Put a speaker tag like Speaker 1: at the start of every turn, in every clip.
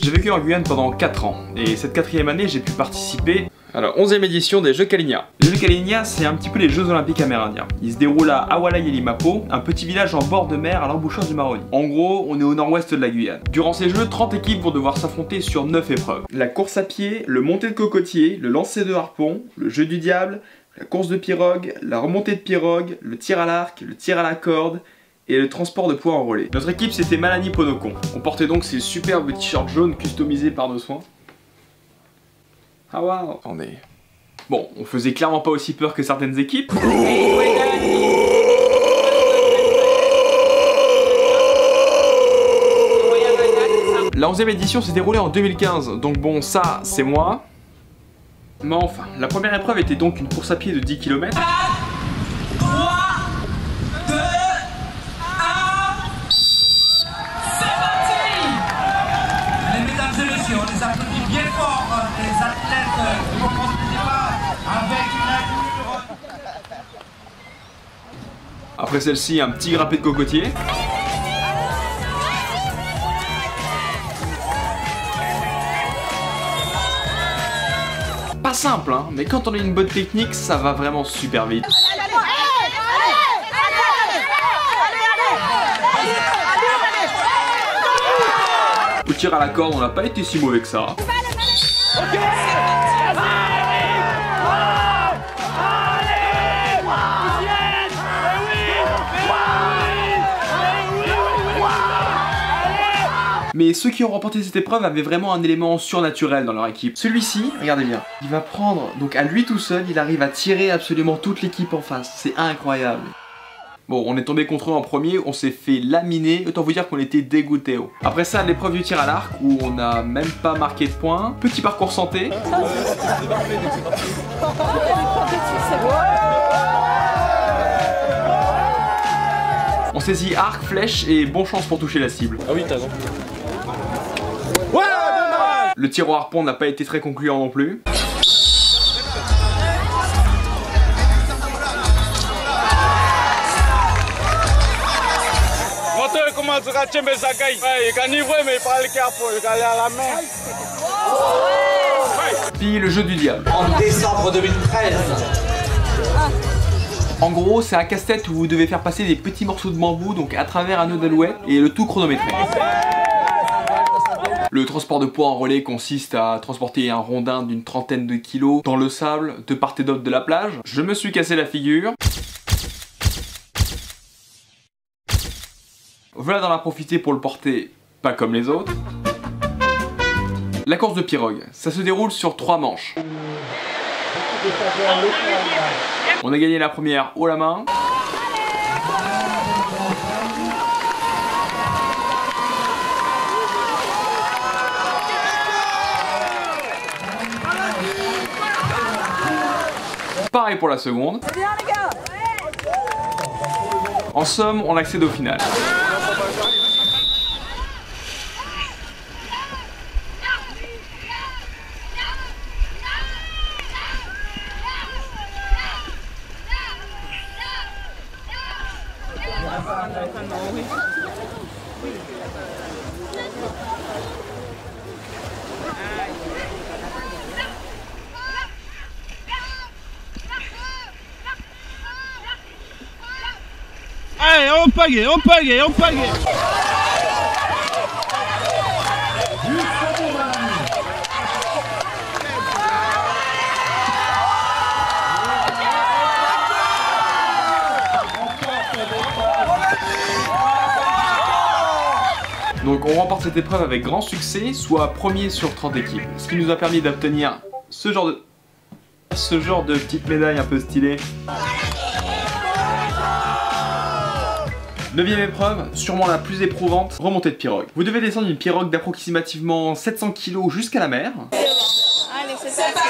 Speaker 1: J'ai vécu en Guyane pendant 4 ans et cette 4e année j'ai pu participer à la 11e édition des Jeux Kalinia. Les Jeux Kalinia, c'est un petit peu les Jeux Olympiques amérindiens. Ils se déroulent à Awalay-Yelimapo, un petit village en bord de mer à l'embouchure du Maroni. En gros, on est au nord-ouest de la Guyane. Durant ces Jeux, 30 équipes vont devoir s'affronter sur 9 épreuves. La course à pied, le monté de cocotier, le lancer de harpon, le jeu du diable, la course de pirogue, la remontée de pirogue, le tir à l'arc, le tir à la corde et le transport de poids en relais. Notre équipe c'était Malani Ponokon. On portait donc ces superbes t-shirts jaunes customisés par nos soins. Ah waouh. Attendez. Bon, on faisait clairement pas aussi peur que certaines équipes. La 11e édition s'est déroulée en 2015, donc bon ça c'est moi. Mais enfin, la première épreuve était donc une course à pied de 10 km. Après celle-ci, un petit grappé de cocotier. Pas simple hein, mais quand on a une bonne technique, ça va vraiment super vite. Au tir à la corde, on n'a pas été si mauvais que ça. Mais ceux qui ont remporté cette épreuve avaient vraiment un élément surnaturel dans leur équipe. Celui-ci, regardez bien, il va prendre, donc à lui tout seul, il arrive à tirer absolument toute l'équipe en face. C'est incroyable. Bon, on est tombé contre eux en premier, on s'est fait laminer, autant vous dire qu'on était dégoûtés. Après ça, l'épreuve du tir à l'arc, où on n'a même pas marqué de points. Petit parcours santé. On saisit arc, flèche et bon chance pour toucher la cible.
Speaker 2: Ah oui, t'as raison.
Speaker 1: Ouais, dommage. Le tir au harpon n'a pas été très concluant non plus. Puis le jeu du diable.
Speaker 3: En décembre 2013.
Speaker 1: En gros, c'est un casse-tête où vous devez faire passer des petits morceaux de bambou donc à travers un nœud d'alouette et le tout chronométré. Le transport de poids en relais consiste à transporter un rondin d'une 30aine de kilos dans le sable de part et d'autre de la plage. Je me suis cassé la figure. Voilà d'en profiter pour le porter pas comme les autres. La course de pirogue, ça se déroule sur 3 manches. On a gagné la première haut la main. Pareil pour la seconde. En somme, on accède au final.
Speaker 2: Allez, on pagaie, on pagaie, on pagaie.
Speaker 1: Donc on remporte cette épreuve avec grand succès, soit premier sur 30 équipes, ce qui nous a permis d'obtenir ce genre de petite médaille un peu stylée. 9e épreuve, sûrement la plus éprouvante, remontée de pirogue. Vous devez descendre une pirogue d'approximativement 700 kg jusqu'à la mer.
Speaker 4: Allez, c'est parti.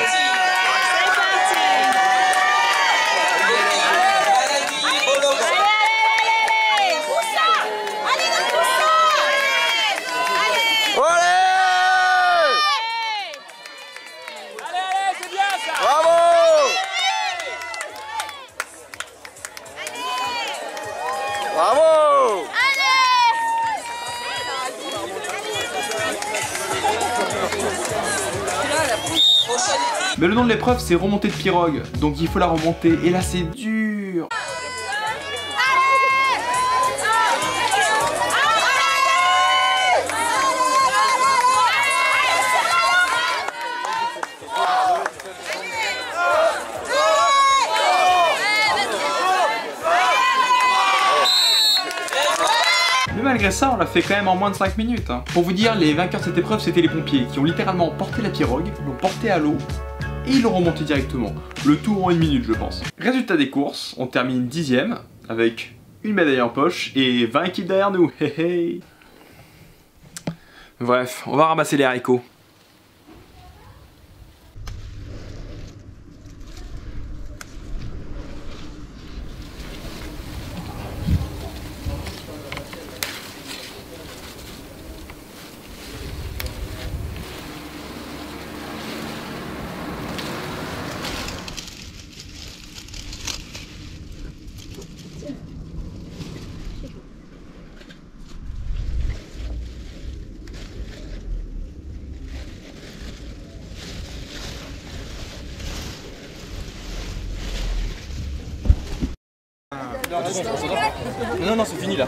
Speaker 1: Mais le nom de l'épreuve c'est remontée de pirogue, donc il faut la remonter, et là c'est dur. Mais malgré ça, on l'a fait quand même en moins de 5 minutes. Hein. Pour vous dire, les vainqueurs de cette épreuve, c'était les pompiers qui ont littéralement porté la pirogue, l'ont porté à l'eau et ils l'ont remonté directement. Le tout en 1 minute, je pense. Résultat des courses, on termine 10ème avec une médaille en poche et 20 équipes derrière nous. Hey, hey. Bref, on va ramasser les haricots.
Speaker 2: Non, non, c'est fini là.